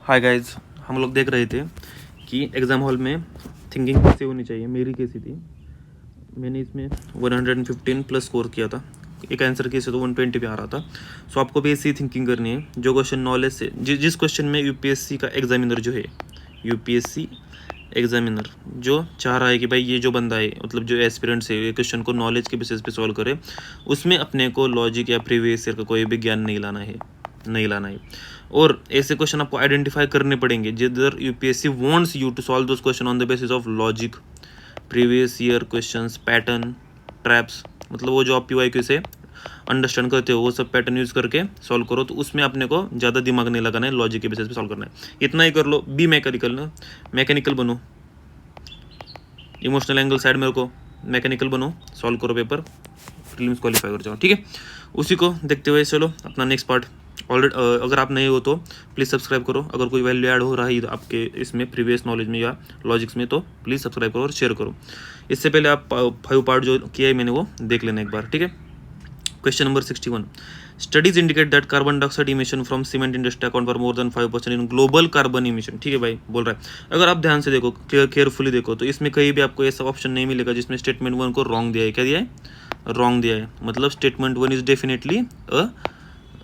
Hi guys, हम लोग देख रहे थे कि एग्ज़ाम हॉल में थिंकिंग कैसे होनी चाहिए। मेरी कैसी थी, मैंने इसमें 115 प्लस स्कोर किया था। एक आंसर के से तो 120 पे आ रहा था। सो आपको भी ऐसी थिंकिंग करनी है। जो क्वेश्चन नॉलेज से जिस क्वेश्चन में यूपीएससी का एग्जामिनर जो है, यूपीएससी एग्जामिनर जो चाह रहा है कि भाई ये जो बंदा है, मतलब जो एस्पिरेंट्स है, ये क्वेश्चन को नॉलेज के बेसिस पे सॉल्व करे, उसमें अपने को लॉजिक या प्रीवियस ईयर का कोई भी ज्ञान नहीं लाना है। और ऐसे क्वेश्चन आपको आइडेंटिफाई करने पड़ेंगे जिधर UPSC wants you to solve those question on the basis of logic, previous year questions, pattern, traps. मतलब वो जो आप पीवाईक्यू से अंडरस्टैंड करते हो वो सब पैटर्न यूज करके सॉल्व करो। तो उसमें अपने को ज़्यादा दिमाग नहीं लगाना है, लॉजिक के बेसिस पे सॉल्व करना है। इतना ही कर लो। बी मैकेनिकल बनो, इमोशनल एंगल साइड मेरे को मैकेनिकल बनो, सॉल्व करो पेपर, प्रीलिम्स क्वालिफाई कर जाओ। ठीक है, उसी को देखते हुए चलो अपना नेक्स्ट पार्ट। ऑलरेडी अगर आप नए हो तो प्लीज़ सब्सक्राइब करो। अगर कोई वैल्यू ऐड हो रहा है आपके इसमें प्रीवियस नॉलेज में या लॉजिक्स में तो प्लीज़ सब्सक्राइब करो और शेयर करो। इससे पहले आप 5 पार्ट जो किया है मैंने वो देख लेना एक बार। ठीक है, question number 61, studies indicate that carbon dioxide emission from cement industry account for more than 5% in global carbon emission. ठीक है भाई, बोल रहा है। अगर आप ध्यान से देखो, केयरफुली देखो, तो इसमें कहीं भी आपको ऐसा ऑप्शन नहीं मिलेगा जिसमें स्टेटमेंट 1 को रॉन्ग दिया है। क्या दिया है? रॉन्ग दिया है। मतलब statement 1 is definitely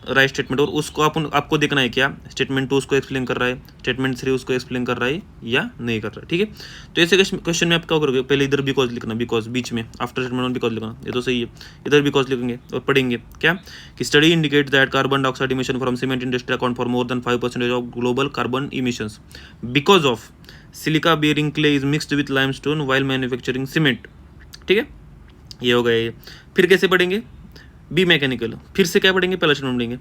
right statement. और उसको आपको देखना है क्या स्टेटमेंट 2 उसको एक्सप्लेन कर रहा है, स्टेटमेंट 3 उसको एक्सप्लेन कर रहा है या नहीं कर रहा है। ठीक है, तो ऐसे क्वेश्चन में आप क्या करोगे, पहले इधर बिकॉज लिखना, बिकॉज बीच में आफ्टर स्टेटमेंट 1 बिकॉज लिखना, ये तो सही है। इधर बिकॉज लिखेंगे और पढ़ेंगे क्या कि study indicate that carbon dioxide emission from cement industry account for more than 5% of global carbon emissions because of silica bearing clay is mixed with limestone while manufacturing cement. ठीक है, ये हो गया ये। फिर कैसे पढ़ेंगे? बी मैकेनिकल, फिर से क्या पढ़ेंगे? पहला स्टेटमेंट पढ़ेंगे।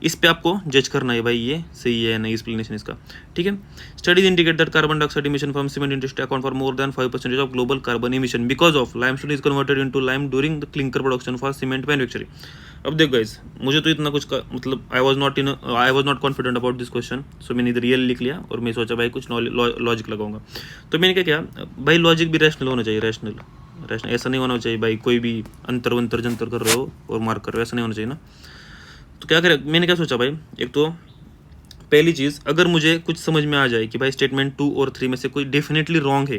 इस पे आपको जज करना है भाई ये सही है या नहीं, एक्सप्लेनेशन इसका। ठीक है, studies indicate that carbon dioxide emission from cement industry account for more than 5% of global carbon emission because of limestone is converted into lime during the clinker production for cement manufacturing. अब देखो guys, मुझे तो इतना कुछ का मतलब I was not confident about this question, so मैंने इधर रियल लिख लिया और मैं सोचा भाई कुछ लॉजिक लगाऊंगा। तो मैंने क्या किया भाई, लॉजिक भी रैशनल होना चाहिए, रैशनल। ऐसा नहीं होना चाहिए भाई कोई भी अंतर वंतर जंतर कर रहे हो और मार्क कर रहे हो, ऐसा नहीं होना चाहिए ना। तो क्या करें, मैंने क्या सोचा भाई, एक तो पहली चीज़, अगर मुझे कुछ समझ में आ जाए कि भाई स्टेटमेंट 2 और 3 में से कोई डेफिनेटली रॉन्ग है,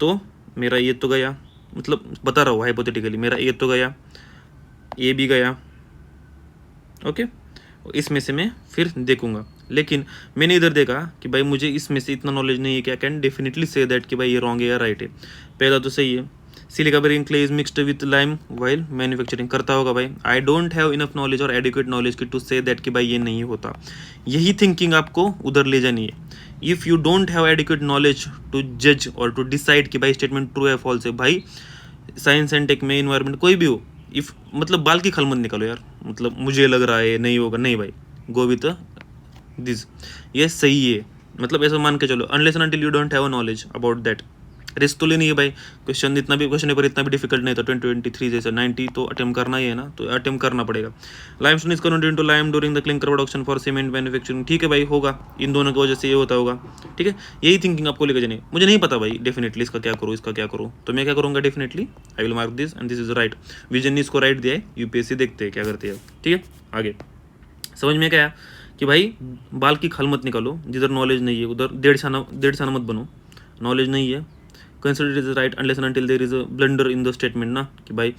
तो मेरा ये तो गया, मतलब बता रहा हूँ हाइपोथेटिकली, मेरा ये तो गया, ये भी गया। ओके, इसमें से मैं फिर देखूंगा। लेकिन मैंने इधर देखा कि भाई मुझे इसमें से इतना नॉलेज नहीं है कि I can definitely say that कि भाई ये रॉन्ग है या राइट है। पहला तो सही है, silica bearing clay is mixed with lime while manufacturing, करता होगा भाई। I don't have enough knowledge और एडिक्वेट नॉलेज की टू से दैट कि भाई ये नहीं होता। यही थिंकिंग आपको उधर ले जानी है। If you don't have adequate knowledge to जज और टू डिसाइड कि भाई स्टेटमेंट ट्रू है फॉल्स है, भाई साइंस एंड टेक में, इन्वायरमेंट कोई भी हो, इफ मतलब बाल की खल मत निकालो यार, मतलब मुझे लग रहा है नहीं होगा, नहीं भाई, गो विथ दिस, ये सही है। मतलब ऐसा मान के चलो, unless until you don't have knowledge about that. Risk तो लेनी है भाई। क्वेश्चन इतना भी, क्वेश्चन पेपर इतना भी डिफिकल्ट नहीं था 2023 जैसे 90 तो अटेम्प्ट करना ही है ना, तो अटेम्प्ट करना पड़ेगा। Limestone is converted into lime during the clinker production for cement manufacturing. ठीक है भाई, होगा, इन दोनों की वजह से ये होता होगा। ठीक है, यही थिंकिंग आपको लेकर जानी। मुझे नहीं पता भाई डेफिनेटली इसका क्या करूँ, इसका क्या करूँ, तो मैं क्या करूँगा, definitely I will mark this and this is right. Vision ने इसको राइट दिया है, यूपीएससी देखते हैं क्या करते हैं। ठीक है, आगे समझ में क्या आया कि भाई बाल की खल मत निकालो, जिधर नॉलेज नहीं है उधर डेढ़ साना मत बनो। नॉलेज नहीं है, consider is right unless until there is a blunder in the statement ना, कि भाई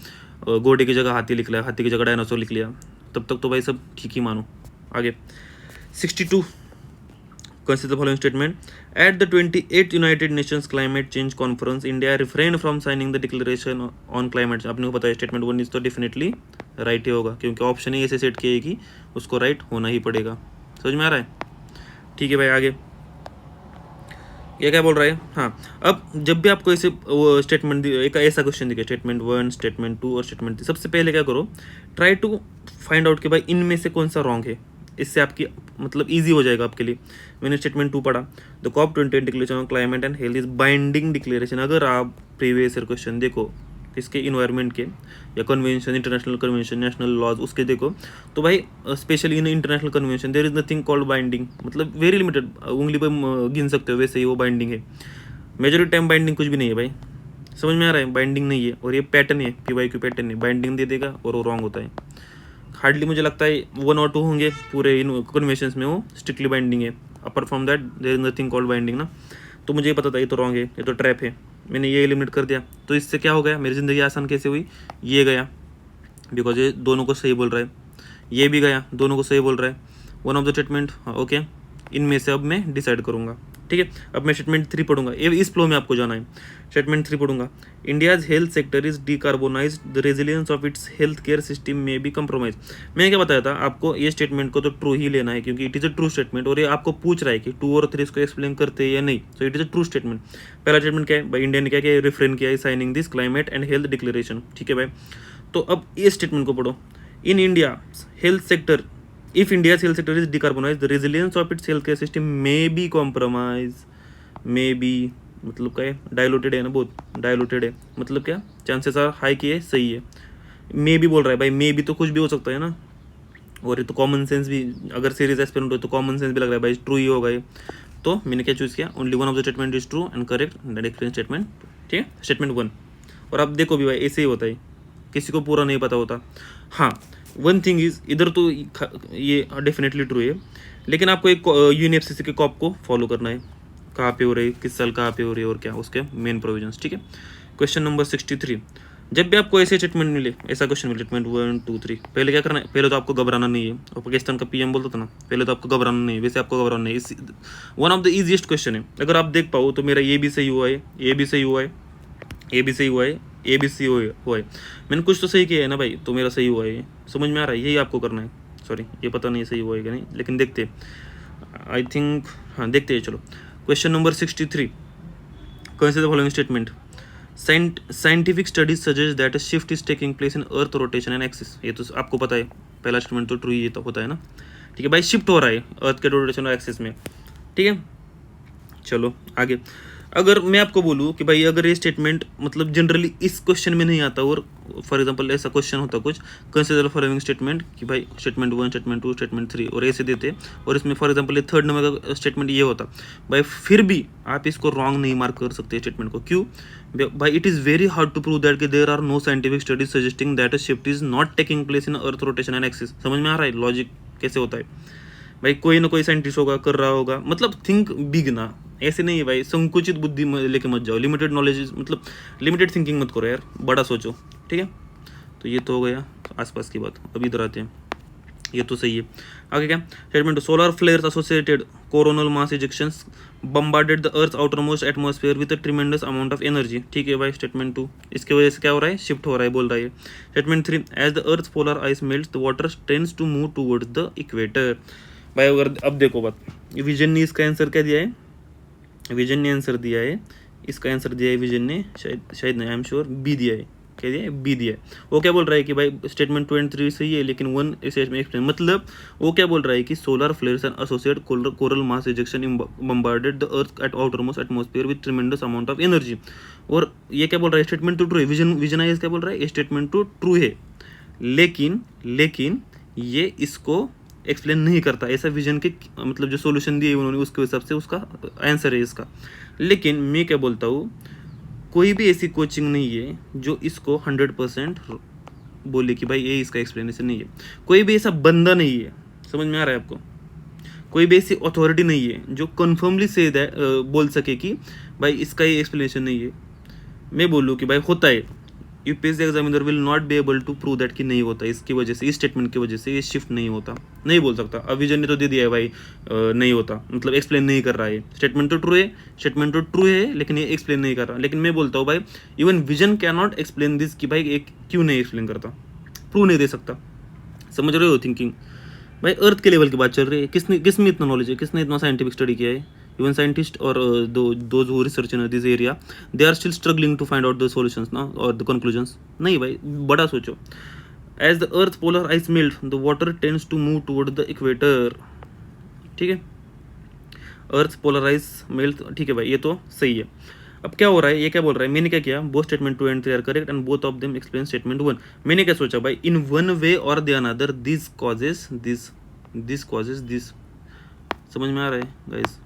घोड़े की जगह हाथी लिख लिया, हाथी की जगह डायनासोर लिख लिया, तब तक तो भाई सब ठीक ही मानो। आगे 62, consider the following statement, at the 28th United Nations climate change conference India refrain from signing the declaration on climate. आपने को पता है स्टेटमेंट 1 इज तो डेफिनेटली राइट ही होगा, क्योंकि ऑप्शन ही ऐसे सेट किया है कि उसको राइट होना ही पड़ेगा। समझ में आ रहा है? ठीक है भाई, आगे ये क्या बोल रहा है। हाँ, अब जब भी आपको ऐसे स्टेटमेंट एक ऐसा क्वेश्चन दिखे, स्टेटमेंट 1, स्टेटमेंट 2 और स्टेटमेंट 3, सबसे पहले क्या करो, ट्राई टू फाइंड आउट कि भाई इनमें से कौन सा रॉन्ग है। इससे आपकी मतलब इजी हो जाएगा आपके लिए। मैंने स्टेटमेंट 2 पढ़ा, the COP28 declaration on climate and health is binding declaration. अगर आप प्रीवियस ईयर क्वेश्चन देखो इसके इन्वायरमेंट के या convention, international convention, national laws उसके देखो, तो भाई specially in international convention there is nothing called binding, मतलब वेरी लिमिटेड, उंगली पर गिन सकते हो वैसे ही वो बाइंडिंग है। मेजॉरिटी टाइम बाइंडिंग कुछ भी नहीं है भाई। समझ में आ रहा है? बाइंडिंग नहीं है, और ये पैटर्न है, पीवाईक्यू पैटर्न है, बाइंडिंग दे देगा और वो रॉन्ग होता है। हार्डली मुझे लगता है 1 और 2 होंगे पूरे इन कन्वेंशंस में वो स्ट्रिक्टली बाइंडिंग है। Apart from that there is nothing called binding ना। तो मुझे ये पता था ये तो रॉन्ग है, ये तो ट्रैप है, मैंने ये एलिमिनेट कर दिया। तो इससे क्या हो गया, मेरी ज़िंदगी आसान कैसे हुई, ये गया बिकॉज ये दोनों को सही बोल रहा है, ये भी गया दोनों को सही बोल रहा है। One of the statement okay, इनमें से अब मैं डिसाइड करूंगा, ठीक है। अब मैं स्टेटमेंट 3 पढ़ूंगा, ये इस फ्लो में आपको जाना है। स्टेटमेंट 3 पढ़ूंगा, India's health sector is decarbonise, the resilience of its health care system में बी कंप्रोमाइज। मैंने क्या बताया था आपको, ये स्टेटमेंट को तो ट्रू ही लेना है क्योंकि it is a true statement, और ये आपको पूछ रहा है कि 2 और 3 इसको एक्सप्लेन करते हैं या नहीं, so it is a true statement. पहला स्टेटमेंट क्या है भाई, इंडिया ने क्या किया, रिफ्रेन किया है signing this climate and health declaration, ठीक है भाई। तो अब ये स्टेटमेंट को पढ़ो, in India health sector, if India's health sector is decarbonized, the resilience of its healthcare system may be compromised, may be मतलब क्या है, डायलूटेड है ना, बहुत डायलूटेड है, मतलब क्या, चांसेस आर हाई की है, सही है। मे भी बोल रहा है भाई, मे भी तो कुछ भी हो सकता है ना, और ये तो कॉमन सेंस भी, अगर सीरीज एस्पिरेंट हो तो कॉमन सेंस भी लग रहा है भाई, ट्रू ही होगा ये। तो मैंने क्या चूज़ किया, only one of the statement is true and correct, direct statement, ठीक है, स्टेटमेंट 1। और अब देखो भी भाई ऐसे ही होता है, किसी को पूरा नहीं पता होता। हाँ, वन थिंग इज, इधर तो ये डेफिनेटली ट्रू है, लेकिन आपको एक यूनिएफसीसी के कॉप को फॉलो करना है, कहाँ पे हो रही है, किस साल कहाँ पे हो रही है, और क्या उसके मेन प्रोविजंस, ठीक है। क्वेश्चन नंबर 63, जब भी आपको ऐसे स्टेटमेंट मिले, ऐसा क्वेश्चन मिले, स्टेटमेंट 1 2 3, पहले क्या करना है, पहले तो आपको घबराना नहीं है, और पाकिस्तान का पीएम बोलता था ना, पहले तो आपको घबराना नहीं है, वैसे आपको घबराना नहीं है। One of the easiest question है, अगर आप देख पाओ तो मेरा ये भी सही हुआ है, ये भी सही हुआ है, ए भी सही हुआ है, ए बी सी हुआ है, मैंने कुछ तो सही किया है ना भाई, तो मेरा सही हुआ है, समझ में आ रहा है, यही आपको करना है। सॉरी, ये पता नहीं सही हुआ है कि नहीं, लेकिन देखते, आई थिंक हाँ देखते हैं, चलो। Question number 63, consider the following statement, scientific studies suggest that a shift is taking place in earth rotation and axis, ये तो आपको पता है, पहला स्टेटमेंट तो ट्रू ही तो होता है ना, ठीक है भाई, शिफ्ट हो रहा है अर्थ के रोटेशन और एक्सिस में, ठीक है। चलो आगे, अगर मैं आपको बोलूँ कि भाई अगर ये स्टेटमेंट मतलब जनरली इस क्वेश्चन में नहीं आता, और फॉर एग्जांपल ऐसा क्वेश्चन होता कुछ, कंसीडर फॉलोइंग स्टेटमेंट, कि भाई स्टेटमेंट 1 स्टेटमेंट 2 स्टेटमेंट 3 और ऐसे देते, और इसमें फॉर एग्जांपल ये 3rd नंबर का स्टेटमेंट ये होता भाई, फिर भी आप इसको रॉन्ग नहीं मार्क कर सकते स्टेटमेंट को, क्यों भाई, it is very hard to prove that कि there are no scientific studies suggesting that a shift is not taking place in earth rotation and axis. समझ में आ रहा है लॉजिक कैसे होता है भाई, कोई ना कोई साइंटिस्ट होगा, कर रहा होगा, मतलब थिंक बिग ना, ऐसे नहीं है भाई, संकुचित बुद्धि लेके मत जाओ, लिमिटेड नॉलेज मतलब लिमिटेड थिंकिंग मत करो यार, बड़ा सोचो, ठीक है। तो ये तो हो गया आसपास की बात, अब इधर आते हैं, ये तो सही है। आगे क्या statement, solar flares associated coronal mass इजेक्शंस bombarded the earth outermost atmosphere with a tremendous amount of energy, ठीक है भाई। स्टेटमेंट 2, इसके वजह से क्या हो रहा है, शिफ्ट हो रहा है, बोल रहा है। Statement 3, as the earth polar ice melts the water tends to move towards the equator. भाई अगर अब देखो बात, विजन ने इसका आंसर क्या दिया है, विजन ने आंसर दिया है, इसका आंसर दिया है विजन ने, शायद नहीं, आई एम श्योर बी दिया है, क्या दिया है, बी दिया है। वो क्या बोल रहा है कि भाई स्टेटमेंट 2 और 3 सही है, लेकिन 1 स्टेटमेंट एक्सप्लेन, मतलब वो क्या बोल रहा है कि solar flares and associated coral mass ejection bombarded the earth at outermost atmosphere with tremendous amount of energy. और ये क्या बोल रहा है, स्टेटमेंट 2 ट्रू है, विजन आई क्या बोल रहा है, स्टेटमेंट 2 ट्रू है, लेकिन ये इसको एक्सप्लेन नहीं करता, ऐसा विजन के मतलब जो सॉल्यूशन दिए उन्होंने उसके हिसाब से उसका आंसर है इसका। लेकिन मैं क्या बोलता हूँ, कोई भी ऐसी कोचिंग नहीं है जो इसको 100% बोले कि भाई ये इसका एक्सप्लेनेशन नहीं है, कोई भी ऐसा बंदा नहीं है, समझ में आ रहा है आपको, कोई भी ऐसी अथॉरिटी नहीं है जो कन्फर्मली से बोल सके कि भाई इसका ये एक्सप्लेनेशन नहीं है। मैं बोलूँ कि भाई होता है, UPSC examiner will not be able to prove that कि नहीं होता, इसकी वजह से, इस स्टेटमेंट की वजह से ये शिफ्ट नहीं होता, नहीं बोल सकता। अब विजन ने तो दे दिया है भाई नहीं होता, मतलब एक्सप्लेन नहीं कर रहा है, स्टेटमेंट तो ट्रू है, लेकिन ये एक्सप्लेन नहीं कर रहा। लेकिन मैं बोलता हूँ भाई, even vision can not explain this कि भाई एक क्यों नहीं एक्सप्लेन करता, प्रूव नहीं दे सकता। समझ रहे हो थिंकिंग भाई, अर्थ के लेवल की बात चल रही है, किसमें इतना नॉलेज है, किसने इतना साइंटिफिक स्टडी किया है, even scientists or those who research in this area, they are still struggling to find out the solutions ना, or the conclusions। नहीं भाई, बड़ा सोचो, as the earth polar ice melt the water tends to move toward the equator, ठीक है, अर्थ polar ice melt, ठीक है भाई, ये तो सही है। अब क्या हो रहा है, ये क्या बोल रहा है, मैंने क्या किया, both statement 2 and 3 are correct and both of them explain statement 1। मैंने क्या सोचा भाई, इन वन वे और the another this causes this, समझ में आ रहा है गाइस,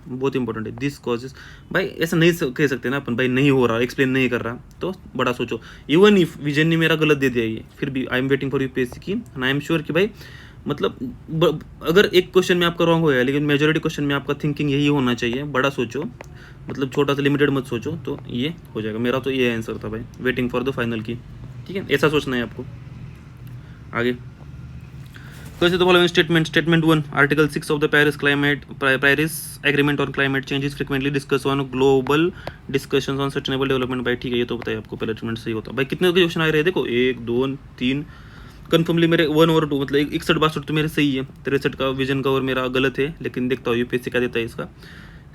बहुत इंपॉर्टेंट है, दिस कॉजेज। भाई ऐसा नहीं कह सकते ना अपन, भाई नहीं हो रहा, एक्सप्लेन नहीं कर रहा, तो बड़ा सोचो। इवन इफ विजन ने मेरा गलत दे दिया ये, फिर भी I am waiting for UPSC की, एंड आई एम श्योर कि भाई मतलब अगर एक क्वेश्चन में आपका रॉन्ग होया, लेकिन मेजोरिटी क्वेश्चन में आपका थिंकिंग यही होना चाहिए, बड़ा सोचो, मतलब छोटा सा लिमिटेड मत सोचो, तो ये हो जाएगा। मेरा तो ये आंसर था भाई, वेटिंग फॉर द फाइनल की। ठीक है, ऐसा सोचना है आपको। आगे कैसे, तो following statement. Statement 1, article 6 of the Paris agreement on climate change is frequently discuss on global discussions on sustainable development. भाई ठीक है, ये तो बताइए आपको, पहले स्टेटमेंट सही होता। भाई कितने क्वेश्चन आ रहे हैं देखो, 1 2 3 कन्फर्मली मेरे 1 और 2, मतलब 61-62 तो मेरे सही है, 63 का विजन का और मेरा गलत है। लेकिन देखता हूँ यूपीएससी क्या देता है इसका।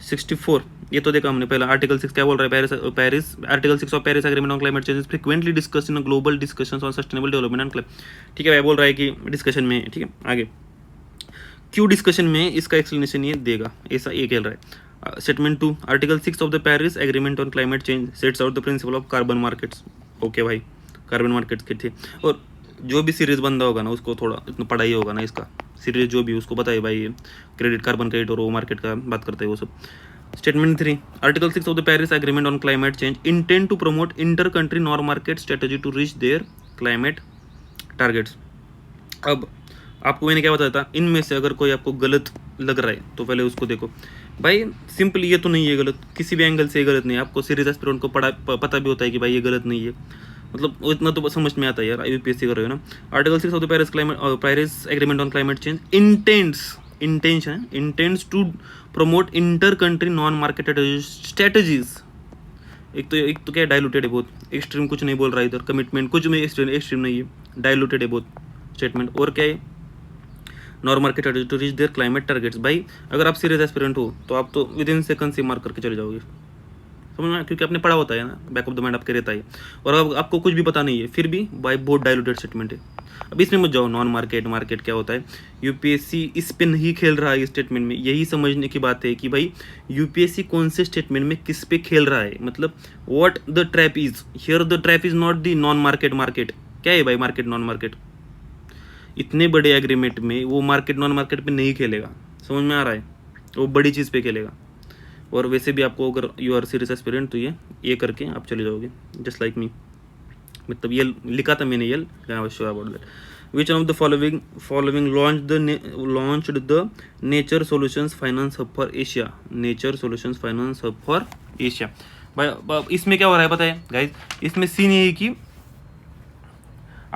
64 ये तो देखा हमने पहला। आर्टिकल 6 क्या बोल रहा है, Paris article 6 of Paris agreement on climate change frequently discuss in global discussions on sustainable development and climate. ठीक है भाई, बोल रहा है कि डिस्कशन में। ठीक है, आगे क्यों डिस्कशन में, इसका एक्सप्लेनेशन ये देगा, ऐसा ये कह रहा है। Statement 2, article 6 of the Paris agreement on climate change sets out the principle of carbon markets. Okay भाई, कार्बन मार्केट्स के थे। और जो भी सीरीज बंदा होगा ना, उसको थोड़ा इतना पढ़ा ही होगा ना इसका, सीरीज जो भी उसको पता है भाई, क्रेडिट, कार्बन क्रेडिट और वो मार्केट का बात करते हैं वो सब। Statement 3, article 6 of the Paris agreement on climate change intend to promote inter country non market strategy to reach their climate targets. अब आपको मैंने क्या बताया था, इनमें से अगर कोई आपको गलत लग रहा है तो पहले उसको देखो भाई। सिंपल ये तो नहीं है गलत, किसी भी एंगल से ये गलत नहीं है। आपको सीरीज एस्पिरेंट को पता भी होता है कि भाई ये गलत नहीं है, मतलब इतना तो समझ में आता है यार, यूपीएससी कर रहे हो ना। Article 6 of the Paris agreement on climate change intends to promote inter country non market strategies. एक तो क्या डाइल्यूटेड है बहुत, एक्सट्रीम कुछ नहीं बोल रहा है इधर, कमिटमेंट कुछ में एक्सट्रीम नहीं है, डाइल्यूटेड है बहुत स्टेटमेंट। और क्या है, non market to reach their climate targets. भाई अगर आप सीरियस एस्पिरेंट हो तो आप तो विद इन सेकंड से मार्क करके चले जाओगे, समझ में, क्योंकि आपने पढ़ा होता है ना, बैक ऑफ द माइंड आपके रहता है। और अब आपको कुछ भी पता नहीं है फिर भी भाई बहुत डाइल्यूटेड स्टेटमेंट है। अब इसमें मत जाओ, नॉन मार्केट क्या होता है। यूपीएससी इस पे नहीं खेल रहा है स्टेटमेंट में, यही समझने की बात है कि भाई यूपीएससी कौन से स्टेटमेंट में किस पे खेल रहा है, मतलब what the trap is here. The trap is not the non market. क्या है भाई मार्केट नॉन मार्केट, इतने बड़े एग्रीमेंट में वो मार्केट नॉन मार्केट पे नहीं खेलेगा, समझ में आ रहा है, वो बड़ी चीज़ पे खेलेगा। और वैसे भी आपको अगर यू आर सीरियस एस्पिरेंट तो ये करके आप चले जाओगे, जस्ट लाइक मी। मतलब ये लिखा था मैंने, विच of the following launched the nature solutions finance hub for Asia. Nature solutions finance hub for Asia. भाई इसमें क्या हो रहा है पता है गाइज, इसमें सीन ये है कि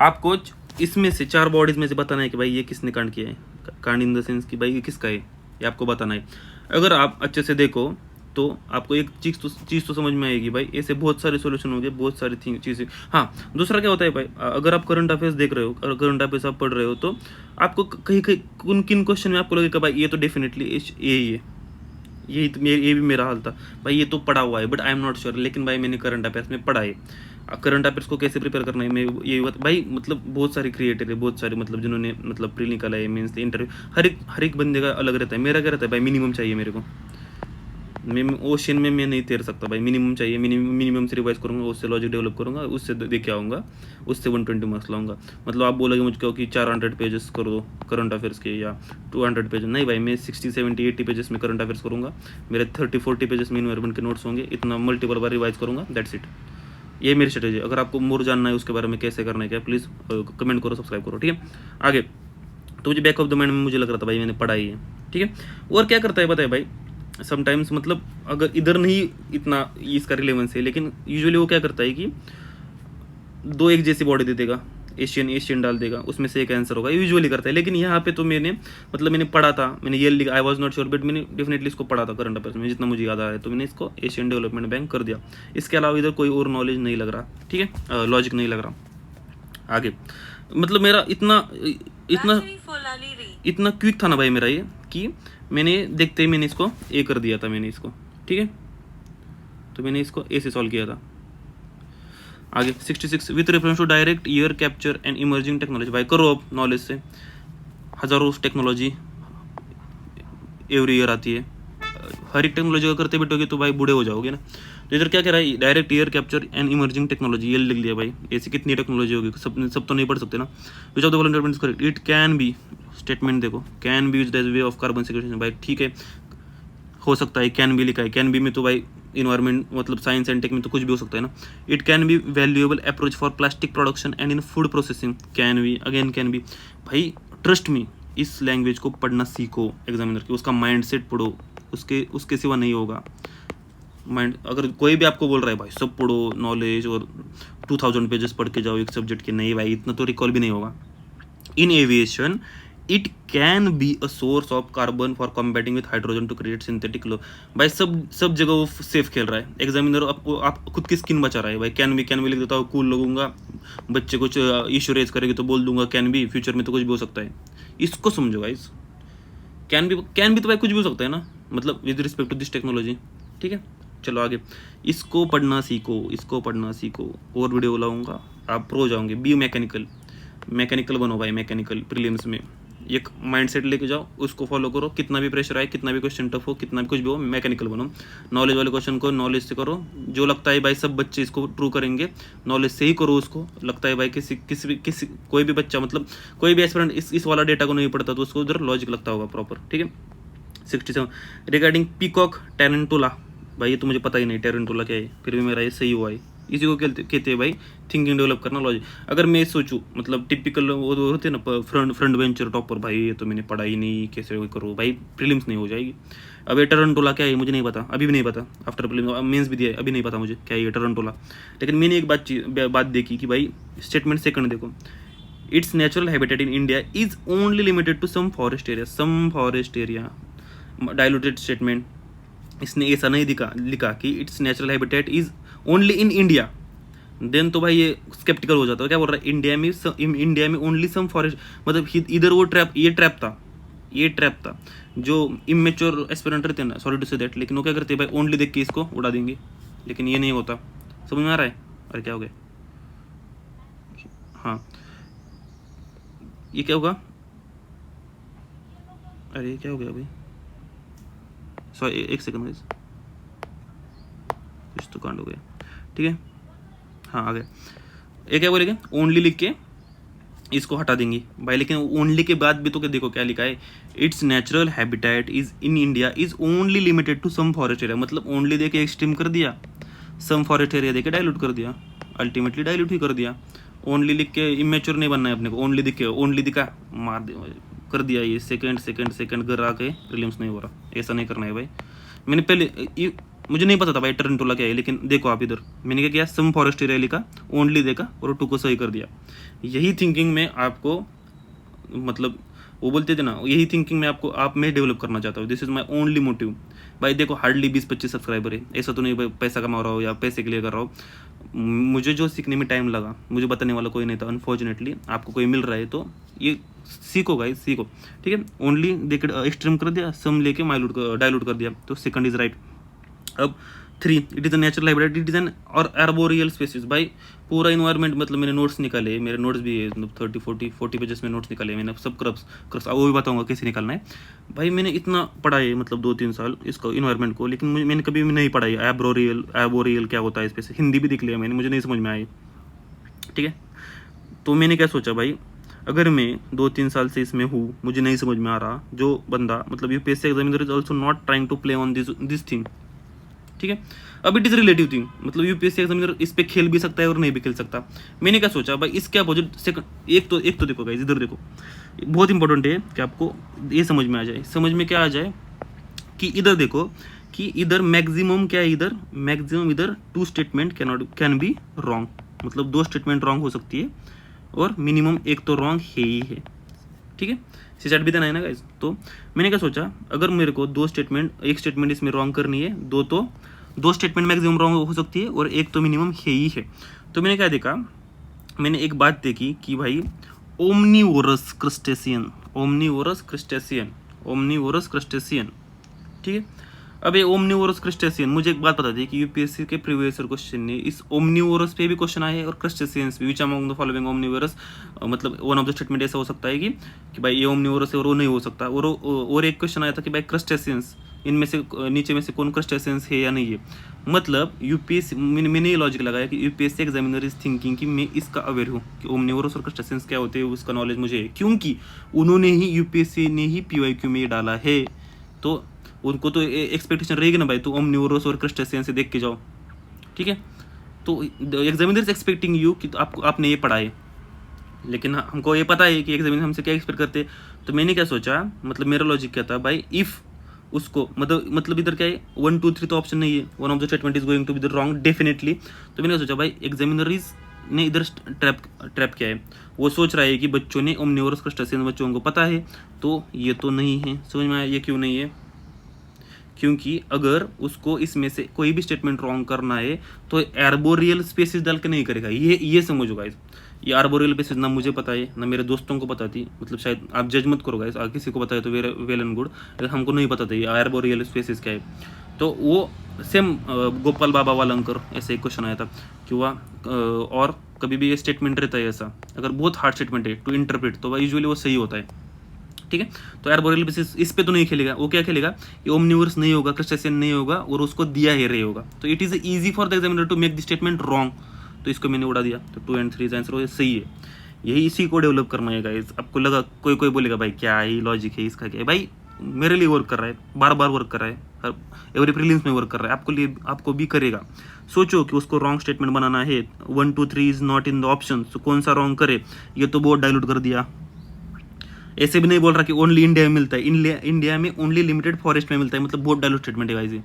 आपको इसमें से 4 बॉडीज में से बताना है कि भाई ये किसने कांड किया है, कांड इन द सेंस कि भाई ये किसका है, ये आपको बताना है। अगर आप अच्छे से देखो तो आपको एक चीज़ तो समझ में आएगी भाई, ऐसे बहुत सारे सॉल्यूशन हो गए, बहुत सारी चीज़ें। हाँ, दूसरा क्या होता है भाई, अगर आप करंट अफेयर्स देख रहे हो, अगर करंट अफेयर्स आप पढ़ रहे हो तो आपको कहीं कहीं किन क्वेश्चन में आपको लगेगा भाई ये तो डेफिनेटली यही है, ये भी मेरा हाल था भाई, ये तो पढ़ा हुआ है but I am not sure, लेकिन भाई मैंने करंट अफेयर्स में पढ़ा है। करंट अफेयर्स को कैसे प्रिपेयर करना है मैं ये भाई, मतलब बहुत सारे क्रिएटर है, बहुत सारे मतलब जिन्होंने मतलब प्री निकाला है, मीन्स इंटरव्यू, हर एक बंदे का अलग रहता है। मेरा क्या रहता है भाई, मिनिमम चाहिए मेरे को, मैं ओशन में मैं नहीं तैर सकता भाई, मिनिमम चाहिए। मिनिमम से रिवाइज करूँगा, उससे लॉजिक डेवलप करूँगा, उससे देख के आऊँगा, उससे 120 मार्क्स लाऊंगा। मतलब आप बोलोगे मुझको कि 400 पेजेस कर दो करंट अफेयर्स के या 200 पेजेस, नहीं भाई, मैं 60 70 80 पेजेस में करंट अफेयर्स करूँगा, मेरे 30 40 पेजेस में इन्वायरमेंट के नोट्स होंगे, इतना मल्टीपल बार रिवाइज करूँगा, दैट्स इट। ये मेरी स्ट्रेटेजी। अगर आपको मोर जानना है उसके बारे में कैसे करना है क्या, प्लीज़ कमेंट करो, सब्सक्राइब करो, ठीक है। आगे तो मुझे बैक ऑफ द माइंड में मुझे लग रहा था भाई मैंने पढ़ा ही है, ठीक है। और क्या करता है पता है भाई, समटाइम्स मतलब अगर इधर नहीं इतना इसका रिलेवेंस है, लेकिन यूजुअली वो क्या करता है कि 2 एक जैसी बॉडी दे देगा, एशियन डाल देगा, उसमें से एक आंसर होगा, यूजुअली करता है। लेकिन यहाँ पे तो मैंने पढ़ा था, मैंने ये लिखा, I was not sure but मैंने डेफिनेटली इसको पढ़ा था करंट अफेयर्स में, जितना मुझे याद आ रहा है, तो मैंने इसको एशियन डेवलपमेंट बैंक कर दिया। इसके अलावा इधर कोई और नॉलेज नहीं लग रहा, ठीक है, लॉजिक नहीं लग रहा। आगे मतलब मेरा इतना क्विक था ना भाई मेरा ये, कि मैंने देखते ही मैंने इसको ए कर दिया था, मैंने इसको, ठीक है, तो मैंने इसको ए से सॉल्व किया था। आगे 66 with reference to direct air capture and emerging technology. भाई करो अब नॉलेज से, हजारों टेक्नोलॉजी एवरी ईयर आती है, हर एक टेक्नोलॉजी का करते बैठोगे तो भाई बूढ़े हो जाओगे ना। तो इधर क्या कह रहा है, direct air capture and emerging technology, ये लिख लिया भाई। ऐसी कितनी टेक्नोलॉजी होगी, सब तो नहीं पढ़ सकते ना। Which of the following statement is correct, it can be, statement देखो, can be used as way of carbon sequestration. भाई ठीक है, हो सकता है, कैन बी लिखा है, कैन बी में तो भाई इन्वायरमेंट मतलब साइंस एंड टेक में तो कुछ भी हो सकता है ना। It can B valuable approach for plastic production and in food processing, can be, again can be. भाई ट्रस्ट मी, इस लैंग्वेज को पढ़ना सीखो एग्जामिनर की, उसका माइंडसेट पढ़ो, उसके सिवा नहीं होगा माइंड। अगर कोई भी आपको बोल रहा है भाई सब पढ़ो नॉलेज और 2000 पेजेस पढ़ के जाओ एक सब्जेक्ट के, नहीं भाई इतना तो रिकॉल भी नहीं होगा। In aviation it can be a source of carbon for combating with hydrogen to create synthetic लो। भाई सब जगह वो सेफ खेल रहा है एग्जामिनर, आपको आप खुद की स्किन बचा रहा है भाई। कैन बी लिख देता हूँ, कूल लगूंगा, बच्चे कुछ इशू रेज करेंगे तो बोल दूंगा कैन बी, फ्यूचर में तो कुछ भी हो सकता है। इसको समझो गाइस, कैन बी तो भाई कुछ भी हो सकता है ना, मतलब with respect to this technology. ठीक है, चलो आगे। इसको पढ़ना सीखो और वीडियो लाऊंगा, आप प्रो जाओगे। बी मैकेनिकल बनो भाई, मैकेनिकल प्रीलिम्स में एक माइंडसेट लेके जाओ, उसको फॉलो करो, कितना भी प्रेशर आए, कितना भी क्वेश्चन टफ हो, कितना भी कुछ भी हो, मैकेनिकल बनो। नॉलेज वाले क्वेश्चन को नॉलेज से करो, जो लगता है भाई सब बच्चे इसको ट्रू करेंगे नॉलेज से ही करो। उसको लगता है भाई किसी कोई भी बच्चा, मतलब कोई भी एस्पिरेंट इस वाला डेटा को नहीं पढ़ता तो उसको उधर लॉजिक लगता होगा प्रॉपर। ठीक है, 67 रिगार्डिंग पीकॉक टेरेंटुला, भाई ये तो मुझे पता ही नहीं टेरेंटुला क्या है, फिर भी मेरा ये सही हुआ है। इसी को कहते हैं भाई थिंकिंग डेवलप करना, लॉजिक। अगर मैं सोचूं, मतलब टिपिकल वो होते हैं ना फ्रंट बेंचर टॉपर, भाई ये तो मैंने पढ़ा ही नहीं, कैसे करूँ भाई, प्रीलिम्स नहीं हो जाएगी। अब ये टेरेंटुला क्या है मुझे नहीं पता, अभी भी नहीं पता, आफ्टर प्रीलिम्स मेंस भी दिया है, अभी नहीं पता मुझे क्या है ये टेरेंटुला। लेकिन मैंने एक बात देखी कि भाई स्टेटमेंट सेकंड देखो, it's natural habitat in India is only limited to some forest area. Diluted statement, इसने ऐसा नहीं लिखा कि it's natural habitat is only in India, then तो भाई ये स्केप्टिकल हो जाता है। क्या बोल रहा है, इंडिया में ओनली सम फॉरेस्ट, मतलब इधर वो ये ट्रैप था जो इमेच्योर एस्पिरेंट रहते हैं ना, सॉरी टू से दैट, लेकिन वो क्या करते हैं भाई ओनली देख के इसको उड़ा देंगे, लेकिन ये नहीं होता। समझ में आ रहा है? अरे क्या हो गया, हाँ ये क्या होगा, अरे क्या हो गया भाई, सॉरी एक सेकंड, कुछ तो कांड हो गया। ठीक है, हाँ आ गया। ये क्या बोलेंगे, ओनली लिख के इसको हटा देंगे भाई, लेकिन ओनली के बाद भी तो क्या देखो क्या लिखा है, it's natural habitat is in India is only limited to some forest area. मतलब ओनली दे के एक्सट्रीम कर दिया, सम फॉरेस्ट एरिया दे के डाइल्यूट कर दिया, अल्टीमेटली डाइल्यूट ही कर दिया। ओनली लिख के इमेच्योर नहीं बनना है अपने को, ओनली दिखा मार दे कर दिया, ये सेकंड घर आके प्रीलिम्स नहीं हो रहा, ऐसा नहीं करना है भाई। मैंने पहले मुझे नहीं पता था भाई टेरेंटुला क्या है, लेकिन देखो आप इधर मैंने क्या किया, सम फॉरेस्ट एरिया लिखा, ओनली देखा और टू को सही कर दिया। यही थिंकिंग में आपको, मतलब वो बोलते थे ना, यही थिंकिंग में आप में डेवलप करना चाहता हूँ। This is my only motive भाई। देखो हार्डली 20-25 सब्सक्राइबर है, ऐसा तो नहीं भाई पैसा कमा रहा हो या पैसे के लिए कर रहा हो। मुझे जो सीखने में टाइम लगा, मुझे बताने वाला कोई नहीं था अनफॉर्चुनेटली। आपको कोई मिल रहा है तो ये सीखो गाइस, सीखो। ठीक है, ओनली देख एक्सट्रीम कर दिया, सम लेके डाइल्यूट कर दिया, तो सेकंड इज राइट। अब 3, it is a natural habitat, it is an और आर्बोरियल स्पेसिस। भाई पूरा इन्वायरमेंट, मतलब मैंने नोट्स निकाले, मेरे नोट्स भी है, मतलब 30-40 पेजेस में नोट्स निकाले मैंने, सब क्रप्स वो भी बताऊंगा कैसे निकालना है। भाई मैंने इतना पढ़ा है, मतलब 2-3 साल इसको इन्वायरमेंट को, लेकिन मैंने कभी भी नहीं पढ़ा है आर्बोरियल क्या होता है स्पेसिस। हिंदी भी देख लिया मैंने, मुझे नहीं समझ में आया। ठीक है, तो मैंने क्या सोचा भाई, अगर मैं 2-3 साल से इसमें हूँ, मुझे नहीं समझ में आ रहा, जो बंदा मतलब UPSC examiner is also not trying to play on this thing. ठीक है, अब इट इज़ रिलेटिव थिंग, मतलब यूपीएससी एग्जामिनर इस पे खेल भी सकता है और नहीं भी खेल सकता। मैंने क्या सोचा भाई, इसके अपोजिट सेकंड एक तो देखो गाइस, इधर देखो, बहुत इंपॉर्टेंट है कि आपको ये समझ में आ जाए। समझ में क्या आ जाए कि इधर देखो कि इधर मैक्सिमम क्या है, इधर मैक्सिमम इधर 2 स्टेटमेंट कैन बी रॉन्ग, मतलब 2 स्टेटमेंट रॉन्ग हो सकती है और मिनिमम एक तो रॉन्ग है ही है। ठीक है, सीसेट भी देना है ना गाइस। तो मैंने क्या सोचा, अगर मेरे को एक स्टेटमेंट इसमें रॉन्ग करनी है, दो स्टेटमेंट मैक्सिमम रॉन्ग हो सकती है और एक तो मिनिमम है ही है। तो मैंने क्या देखा, मैंने एक बात देखी कि भाई ओमनीवोरस क्रस्टेशियन। ठीक है, अब ये ओमनीवोरस क्रस्टेशियन, मुझे एक बात पता थी कि यूपीएससी के प्रीवियस ईयर क्वेश्चन ने इस ओमनीवोरस पे भी क्वेश्चन आए और क्रस्टेशियंस भी, which among the following omnivorous, मतलब वन ऑफ द स्टेटमेंट ऐसा हो सकता है कि भाई ये ओमनीवोरस है और वो नहीं हो सकता। और एक क्वेश्चन आया था कि भाई क्रस्टेशियंस, इनमें से नीचे में से कौन क्रस्टेशियंस है या नहीं है। मतलब यूपीएससी, मैंने ये लॉजिक लगाया कि यूपीएससी एग्जामिनर इज थिंकिंग कि मैं इसका अवेयर हूँ कि ओमनीवोरस और क्रस्टेशियंस क्या होते हैं, उसका नॉलेज मुझे है, क्योंकि उन्होंने ही यूपीएससी ने ही पीवाईक्यू में ये डाला है। तो उनको तो एक्सपेक्टेशन रहेगी ना भाई, तो ओमनीवोरस और क्रस्टेशियन से देख के जाओ। ठीक है, तो एग्जामिनर इज एक्सपेक्टिंग यू कि आपने ये पढ़ा है, लेकिन हमको ये पता है कि एग्जामिनर हमसे क्या एक्सपेक्ट करते हैं, तो मैंने क्या सोचा, मतलब मेरा लॉजिक क्या था भाई, इफ उसको मतलब इधर क्या है 1 2 3 तो ऑप्शन नहीं है, one of the statement is going to be the wrong definitely. तो मैंने सोचा भाई एग्जामिनर ने इधर ट्रैप क्या है, वो सोच रहा है कि बच्चों ने ओमनिवोरस क्रस्टेशियन बच्चों को पता है, तो ये तो नहीं है। समझ में आया ये क्यों नहीं है? क्योंकि अगर उसको इसमें से कोई भी स्टेटमेंट रॉन्ग करना है तो आर्बोरियल स्पेसिस डाल के नहीं करेगा। ये समझो गाइस, ये आर्बोरियल स्पेसिस ना मुझे पता है ना मेरे दोस्तों को पता थी, मतलब शायद आप जज मत करो गाइस, किसी को पता है तो वेल एंड गुड, हमको नहीं पता था ये आर्बोरियल स्पेसिस क्या है। तो वो सेम गोपाल बाबा वालंकर ऐसे एक क्वेश्चन आया था कि वह और कभी भी ये स्टेटमेंट रहता है ऐसा, अगर बहुत हार्ड स्टेटमेंट है टू इंटरप्रेट तो यूजुअली वो सही होता है। ठीक है, तो आर्बोरियल बेसिस इस पे तो नहीं खेलेगा, वो क्या खेलेगा, ये ओमनिवर्स नहीं होगा, क्रस्टेशियन नहीं होगा और उसको दिया है रे होगा, तो it is easy for the examiner to make the statement wrong. तो इसको मैंने उड़ा दिया, तो 2 and 3 आंसर हो, सही है। यही इसी को डेवलप करना है गाइस। आपको लगा कोई बोलेगा भाई क्या ही लॉजिक है इसका, क्या है भाई, मेरे लिए वर्क कर रहा है, बार बार वर्क कर रहा है, एवरी प्रीलिम्स में वर्क कर रहा है, आपको भी करेगा। सोचो कि उसको रॉन्ग स्टेटमेंट बनाना है, 1 2 3 is not in the option, तो कौन सा रॉन्ग करे, ये तो बहुत डायलूट कर दिया। ऐसे भी नहीं बोल रहा कि ओनली इंडिया में मिलता है, इंडिया में ओनली लिमिटेड फॉरेस्ट में मिलता है, मतलब बहुत डायलूट स्टेटमेंट है गाइस ये।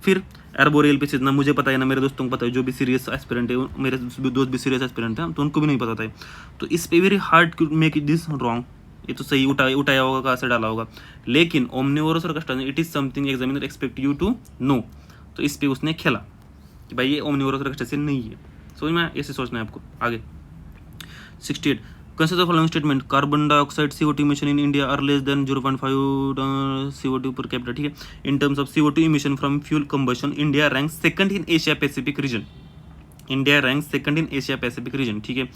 फिर आर्बोरियल पे ना मुझे पता है ना मेरे दोस्तों को पता है, जो भी सीरियस एस्पिरेंट है, मेरे दोस्त भी सीरियस एस्पिरेंट हैं, तो उनको भी नहीं पता था। तो इस पे very hard to make this wrong. ये तो सही उठाया होगा, कहाँ से डाला होगा, लेकिन ओमनिवोरस और crustacean it is something examiner expect you to know. तो इस पे उसने खेला कि भाई ये ओमनिवोरस और क्रस्टेशियन नहीं है। समझ में ऐसे सोचना है आपको। आगे 68 consider the following statement, carbon dioxide CO2 emission in India are less than 0.5 CO2 per capita। ठीक है, in terms of CO2 emission from fuel combustion India ranks second in Asia Pacific region। India ranks second in Asia Pacific region। ठीक है,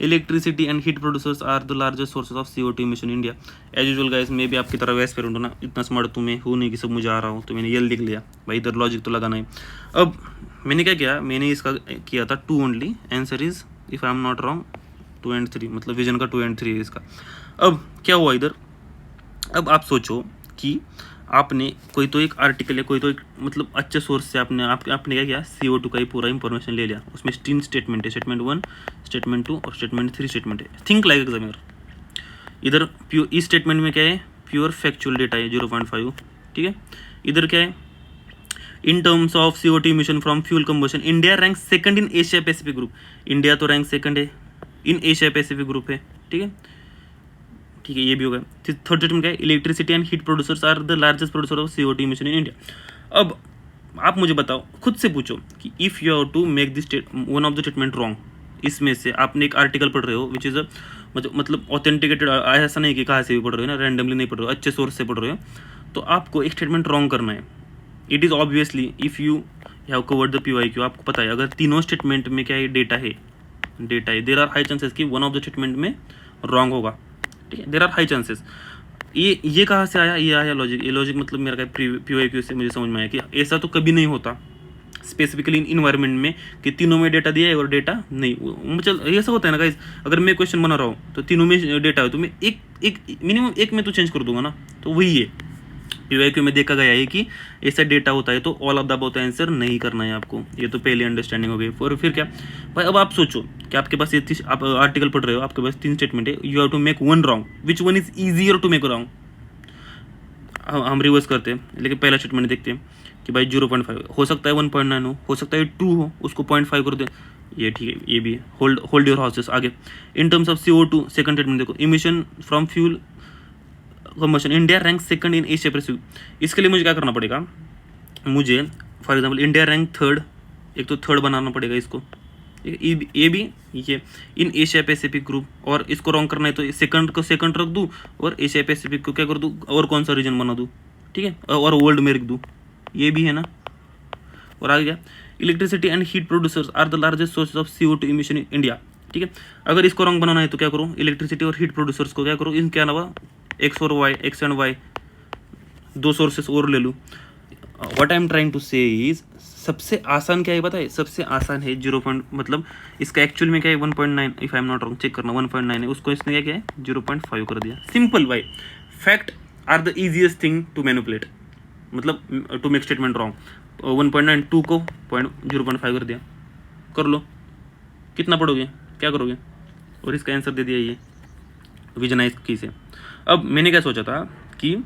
electricity and heat producers are the largest sources of CO2 emission in India। as usual guys, मैं भी आपकी तरह वैसे हूँ ना, इतना स्मार्ट तो मैं हूँ नहीं कि सब मुझे आ रहा हूँ, तो मैंने ये लिख लिया भाई, इधर लॉजिक तो लगाना है। अब मैंने क्या किया, मैंने इसका किया था 2 only, answer is if I am not wrong 2 and 3, मतलब विजन का 2 and 3 है इसका। अब क्या हुआ इधर, अब आप सोचो कि आपने कोई तो एक आर्टिकल है, कोई तो एक मतलब अच्छे सोर्स से आपने क्या किया, CO2 का ही पूरा इंफॉर्मेशन ले लिया, उसमें 3 स्टेटमेंट है, स्टेटमेंट 1, स्टेटमेंट 2 और स्टेटमेंट 3 स्टेटमेंट है। Think like examiner. इधर प्योर, इस स्टेटमेंट में क्या है, प्योर फैक्चुअल डेटा है 0.5। ठीक है, इधर क्या है, इन terms of CO2 emission from fuel combustion India rank second in Asia Pacific group. India तो रैंक सेकंड है इन एशिया पैसिफिक ग्रुप है। ठीक है, ठीक है, ये भी होगा। थर्ड स्टेटमेंट क्या है, electricity and heat producers are the largest producer of CO2 emission in India. अब आप मुझे बताओ, खुद से पूछो कि if you have to make this one of the statement wrong, इसमें से आपने एक आर्टिकल पढ़ रहे हो विच इज़ मतलब ऑथेंटिकेटेड, ऐसा नहीं कि कहाँ से भी पढ़ रहे हो ना, रैंडमली नहीं पढ़ रहे हो, अच्छे सोर्स से पढ़ रहे हो, तो आपको एक स्टेटमेंट रॉन्ग करना है। It is obviously if you have covered the PYQ, आपको पता है अगर तीनों स्टेटमेंट में क्या है, डेटा है, देर आर हाई चांसेस कि वन ऑफ द स्टेटमेंट में रॉन्ग होगा। ठीक है, देर आर हाई चांसेस। ये कहाँ से आया, ये आया लॉजिक। ये लॉजिक मतलब मेरा क्या PYQ से मुझे समझ में आया कि ऐसा तो कभी नहीं होता स्पेसिफिकली इन इन्वायरमेंट में कि तीनों में डेटा दिया है और डेटा नहीं। चल ऐसा होता है ना गाइस, अगर मैं क्वेश्चन बना रहा हूँ तो तीनों में डेटा है तो मैं एक मिनिमम एक में तो चेंज कर दूंगा ना, तो वही है। PYQ में देखा गया है कि ऐसा डेटा होता है तो all of the above answer नहीं करना है आपको। ये तो पहली अंडरस्टैंडिंग हो गई। और फिर क्या भाई, अब आप सोचो कि आपके पास ये आप आर्टिकल पढ़ रहे हो, आपके पास 3 स्टेटमेंट है, you have to make 1 wrong, which one is easier to make wrong. हम रिवर्स करते हैं, लेकिन पहला स्टेटमेंट देखते हैं कि भाई 0.5 हो सकता है, 1.9 हो सकता है 2 हो, उसको 0.5 कर दे, ये ठीक है, ये भी है। Hold your horses. आगे in terms of CO2 second statement देखो, emission from fuel combustion India rank second in Asia Pacific. इसके लिए मुझे क्या करना पड़ेगा, मुझे for example India rank third, एक तो थर्ड बनाना पड़ेगा इसको, ये भी ये इन एशिया पैसिफिक ग्रुप, और इसको रॉन्ग करना है तो सेकंड को सेकंड रख दूँ और एशिया पैसिफिक को क्या कर दूँ, और कौन सा रीजन बना दूँ, ठीक है, और वर्ल्ड में रख दूँ, ये भी है ना। और आगे क्या, electricity and heat producers are the largest sources of CO2 emission in India. ठीक है, अगर इसको रॉन्ग बनाना है तो क्या करूँ, इलेक्ट्रिसिटी और हीट प्रोड्यूसर्स को क्या करूँ, इनके अलावा X और Y, X and Y 2 sources और ले लूँ। What I am trying to say is, सबसे आसान क्या है पता है, सबसे आसान है 0. मतलब इसका एक्चुअल में क्या है 1.9, if I am not wrong, check करना 1.9 है, उसको इसने क्या है 0.5 कर दिया। सिंपल भाई, fact are the easiest thing to manipulate, मतलब टू मेक स्टेटमेंट रॉन्ग। 1.9 2 को 0.5 कर दिया, कर लो, कितना पढ़ोगे, क्या करोगे, और इसका आंसर दे दिया ये विजनाइज की से। अब मैंने क्या सोचा था कि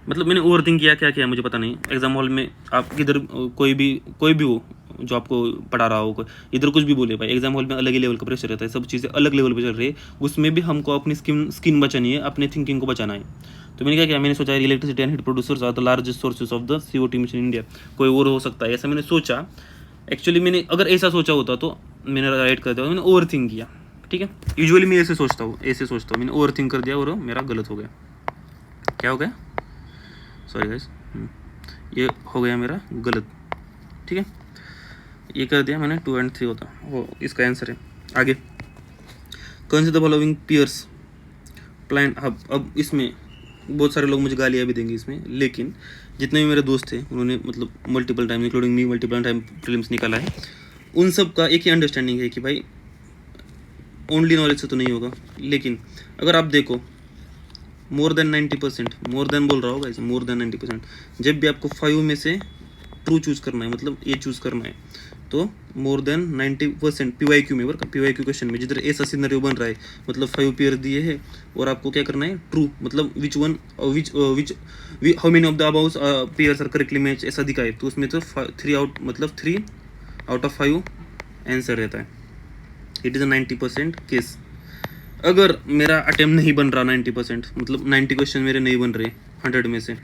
मतलब मैंने ओवर थिंक किया, क्या किया मुझे पता नहीं। एग्जाम हॉल में आप किधर कोई भी हो जो आपको पढ़ा रहा हो, कोई इधर कुछ भी बोले भाई, एग्जाम हॉल में अलग ही लेवल का प्रेशर रहता है, सब चीज़ें अलग लेवल पर चल रही है, उसमें भी हमको अपनी स्किन बचानी है, अपने थिंकिंग को बचाना है। तो मैंने क्या किया, मैंने सोचा electricity and heat producers are the largest sources of the CO2 emission in India, कोई और हो सकता है ऐसा मैंने सोचा। एक्चुअली मैंने अगर ऐसा सोचा होता तो मैंने राइट कर दिया, मैंने ओवर थिंक किया, ठीक है। यूजुअली मैं ऐसे सोचता हूँ, मैंने ओवर थिंक कर दिया और मेरा गलत हो गया। क्या हो गया, सॉरी गाइस, ये हो गया मेरा गलत, ठीक है। ये कर दिया मैंने 2 और 3 होता वो इसका आंसर है। आगे consider the following pairs plan. अब इसमें बहुत सारे लोग मुझे गालियाँ भी देंगे इसमें, लेकिन जितने भी मेरे दोस्त थे उन्होंने मतलब multiple time including me multiple time prelims निकाला है, उन सब का एक ही अंडरस्टैंडिंग है कि भाई ओनली नॉलेज से तो नहीं होगा। लेकिन अगर आप देखो मोर देन 90%, मोर देन बोल रहा होगा ऐसे, मोर देन 90%, जब भी आपको 5 में से ट्रू चूज़ करना है, मतलब ए चूज़ करना है, तो मोर देन 90% PYQ में, PYQ क्वेश्चन में जिधर ऐसा सिनेरियो बन रहा है, मतलब 5 पेयर दिए हैं और आपको क्या करना है, ट्रू, मतलब which how many of the about pairs are correctly match ऐसा दिखाए, तो उसमें तो 3 आउट ऑफ 5 आंसर रहता है। It is a 90% case. अगर मेरा अटेम्प्ट नहीं बन रहा 90%, मतलब 90 क्वेश्चन मेरे नहीं बन रहे 100 में से,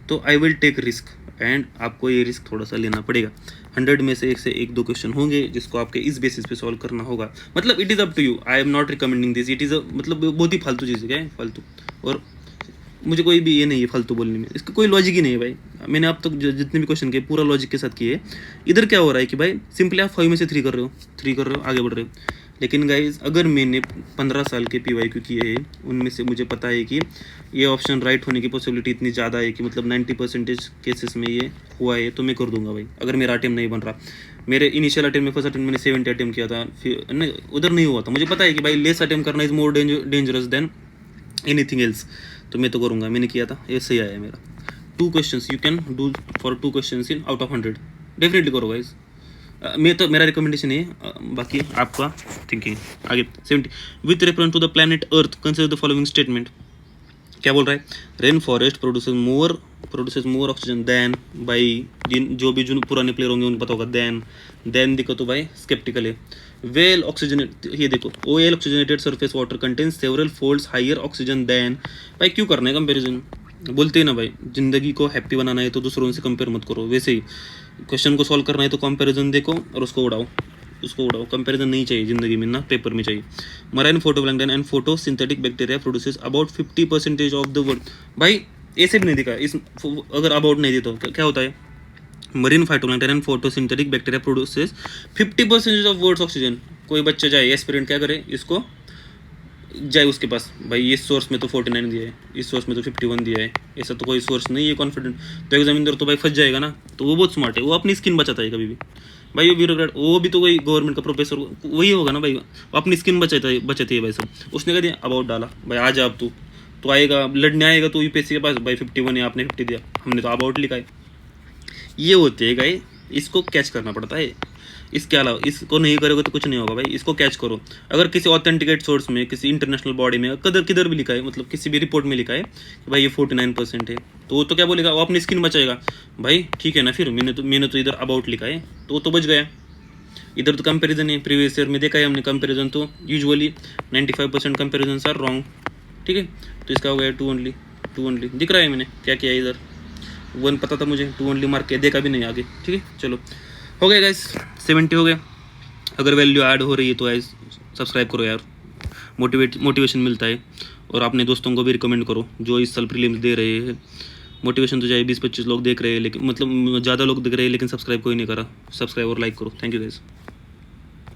तो I will take risk, and आपको ये रिस्क थोड़ा सा लेना पड़ेगा। 100 में से 1 2 क्वेश्चन होंगे जिसको आपके इस बेसिस पे सॉल्व करना होगा। मतलब it is up to you, I am not recommending this, it is मतलब बहुत ही फालतू चीज़ है, क्या है फालतू, और मुझे कोई भी ये नहीं है फालतू बोलने में, इसका कोई लॉजिक ही नहीं है भाई। मैंने अब तक जितने भी क्वेश्चन किए पूरा लॉजिक के साथ किए। इधर क्या हो रहा है कि भाई सिंपली आप 5 में से 3 कर रहे हो, आगे बढ़ रहे हो। लेकिन गाइज अगर मैंने 15 साल के PYQ किए हैं, उनमें से मुझे पता है कि ये ऑप्शन राइट होने की पॉसिबिलिटी इतनी ज़्यादा है कि मतलब 90% केसेस में ये हुआ है, तो मैं कर दूंगा भाई। अगर मेरा अटेम्प्ट नहीं बन रहा, मेरे इनिशियल अटेम्प्ट में फर्स्ट अटेम्प्ट मैंने 70 अटेम्प्ट किया था, फिर नहीं उधर नहीं हुआ था, मुझे पता है कि भाई लेस अटेम्प्ट करना is more dangerous than anything else, तो मैं तो करूँगा। मैंने किया था, ये सही आया मेरा। 2 questions you can do for 2 questions in out of 100, definitely करो गाइज। मैं तो मेरा रिकमेंडेशन है, बाकी आपका थिंकिंग। आगे 70 with reference to the planet earth consider the following statement. क्या बोल रहा है, rain forest produces more oxygen than by, जो भी जो पुराने प्लेयर होंगे उनको पता होगा, दैन देखो तो भाई स्केप्टिकल है। वेल ऑक्सीजनेट, ये देखो OL oxygenated surface water contains several folds higher oxygen than. भाई क्यों करना है कंपेरिजन, बोलते हैं ना भाई जिंदगी को हैप्पी बनाना है तो दूसरों से कंपेयर मत करो। वैसे ही क्वेश्चन को सॉल्व करना है तो कंपैरिजन देखो और उसको उड़ाओ। कंपैरिजन नहीं चाहिए ज़िंदगी में ना, पेपर में चाहिए। Marine phytoplankton and photosynthetic bacteria produces about 50% of the world. भाई ऐसे भी नहीं दिखा इस, अगर अबाउट नहीं देता तो क्या होता है, marine phytoplankton and photosynthetic bacteria produces 50% of world oxygen. कोई बच्चा जाए एस्पिरेंट क्या करे, इसको जाए उसके पास, भाई इस सोर्स में तो 49 दिया है, इस सोर्स में तो 51 दिया है, ऐसा तो कोई सोर्स नहीं है कॉन्फिडेंट, तो एग्जामिनर तो भाई फंस जाएगा ना। तो वो बहुत स्मार्ट है, वो अपनी स्किन बचाता है कभी भी भाई। वो ब्यूरोक्रेट, वो भी तो वही गवर्नमेंट का प्रोफेसर वही होगा ना भाई, वो अपनी स्किन बचाती है भाई सब। उसने कह दिया अबाउट डाला, भाई आ जा अब तो आएगा लड़ने आएगा तो UPSC के पास, भाई 51 है आपने 50 दिया, हमने तो अबाउट लिखा है। ये होते हैं गाइस, इसको कैच करना पड़ता है। इसके अलावा इसको नहीं करोगे तो कुछ नहीं होगा भाई, इसको कैच करो। अगर किसी ऑथेंटिकेट सोर्स में, किसी इंटरनेशनल बॉडी में, किधर भी लिखा है, मतलब किसी भी रिपोर्ट में लिखा है कि भाई ये 49% है, तो वो तो क्या बोलेगा, वो अपनी स्किन बचाएगा भाई। ठीक है ना, फिर मैंने तो इधर अबाउट लिखा है तो वो तो बच गया। इधर तो कंपेरिजन है, प्रीवियस ईयर में देखा है हमने कंपेरिजन, तो यूजुअली 95% कंपेरिजन आर रॉन्ग, ठीक है। तो इसका हो गया 2 ओनली दिख रहा है, मैंने क्या किया इधर 1 पता था मुझे, 2 ओनली मार्क किया, देखा भी नहीं आगे, ठीक है। चलो हो गया गाइस, 70 हो गया। अगर वैल्यू ऐड हो रही है तो गाइस सब्सक्राइब करो यार, मोटिवेशन मिलता है। और अपने दोस्तों को भी रिकमेंड करो जो इस साल प्रीलिम्स दे रहे हैं। मोटिवेशन तो चाहे 20-25 लोग देख रहे हैं, लेकिन मतलब ज़्यादा लोग देख रहे हैं, लेकिन सब्सक्राइब कोई नहीं करा। सब्सक्राइब और लाइक करो। Thank you guys.